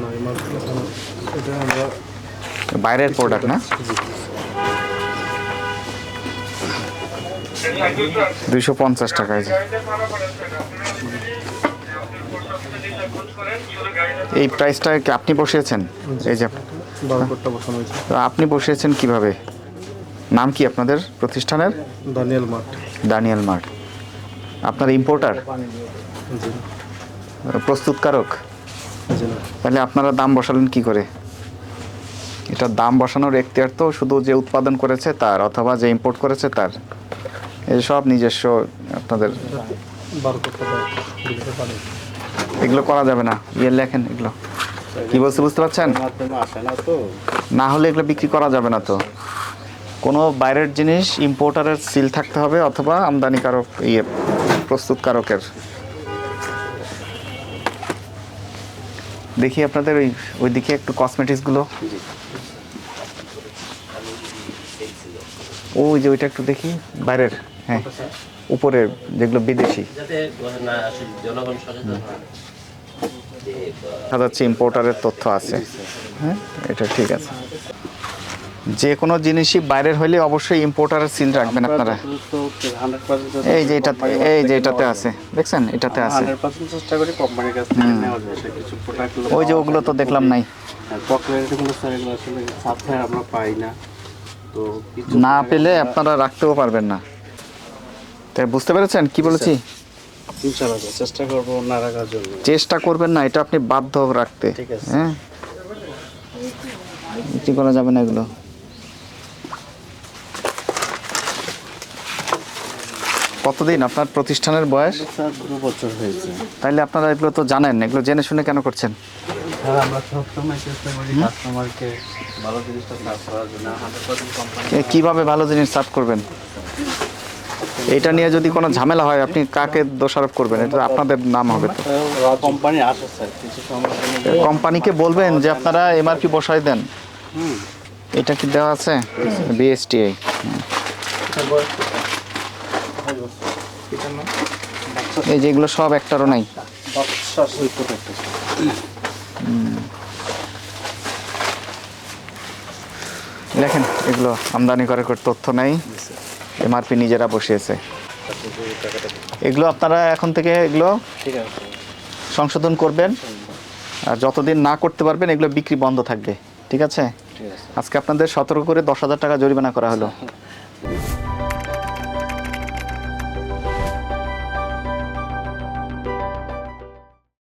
না এমআরপি এটা আমরা বাইরের প্রোডাক্ট না? 250 টাকা। এই প্রাইসটা কি আপনি বসিয়েছেন? এই যে বারকোডটা বসানো হয়েছে। তো আপনি বসিয়েছেন কিভাবে? নাম কি আপনাদের প্রতিষ্ঠানের? Daniel mart. Daniel mart. আপনার ইম্পোর্টার, জি প্রস্তুতকারক? জি না, তাহলে আপনারা দাম বসালেন কি করে? এটা দাম বসানোর এখতিয়ার তো শুধু যে উৎপাদন করেছে তার, অথবা যে ইম্পোর্ট করেছে তার। এই সব নিজস্ব আপনাদের। বারকোডটা দিতে পারে। এগুলো করা যাবে না, লেখেন এগুলো কি বলছে বুঝতে পারছেন? মাধ্যমে আসে না তো, না হলে এগুলো বিক্রি করা যাবে না তো। কোনো বাইরের জিনিস ইম্পোর্টারের সিল থাকতে হবে, অথবা আমদানিকারক প্রস্তুতকারকের। দেখি আপনাদের ওই দিকে একটু কসমেটিক্সগুলো, ওই যে ওইটা একটু দেখি বাইরের। হ্যাঁ, উপরের যেগুলো বিদেশি দেখা যাচ্ছে ইম্পোর্টারের তথ্য আছে। হ্যাঁ, এটা ঠিক আছে। যে কোনো জিনিসই বাইরের হইলে অবশ্যই ইম্পোর্টারের সিল রাখবেন আপনারা। এই যে এটাতে, এই যে এটাতে আছে, দেখছেন এটাতে আছে। 100% চেষ্টা করি কোম্পানির কাছ থেকে নেওয়া যায়। কিছু প্রোডাক্ট ওই যে ওগুলো তো দেখলাম নাই। পপুলারিটিগুলো স্যার এগুলো আসলে সাপ্লাই আমরা পাই না, তো কিছু না পেলে আপনারা রাখতেও পারবেন না। তাই বুঝতে পেরেছেন কি বলেছি? ইনশাআল্লাহ চেষ্টা করব না রাখার জন্য। চেষ্টা করবেন না, এটা আপনি বাধ্য রাখতে। ঠিক আছে। হ্যাঁ, বিক্রি করা যাবে না এগুলো। কতদিন আপনার প্রতিষ্ঠানের বয়স? স্যার 2 বছর হয়েছে। তাইলে আপনারা এগুলো তো জানেন, এগুলো জেনে শুনে কেন করছেন? স্যার আমরা সবসময় চেষ্টা করি কাস্টমারকে ভালো জিনিসটা সার্ভ করার জন্য। 100% কোম্পানি কিভাবে ভালো জিনিস সার্ভ করবেন? এটা নিয়ে যদি কোনো ঝামেলা হয় আপনি কাকে দোষারোপ করবেন? এটা আপনাদের নাম হবে তো। কোম্পানি আসে স্যার কিছু সময় কোম্পানিকে বলবেন যে আপনারা এমআরপি বসাই দেন। এটা কি দেওয়া আছে? বিএসটিআই। এই যেগুলো সব একটারও নাই। দেখেন এগুলো আমদানি করে তথ্য নাই, এমআরপি নিজেরা বসিয়েছে। এগুলো আপনারা এখন থেকে এগুলো সংশোধন করবেন, আর যতদিন না করতে পারবেন এগুলো বিক্রি বন্ধ থাকবে। ঠিক আছে? আজকে আপনাদের 17 করে 10,000 টাকা জরিমানা করা হলো।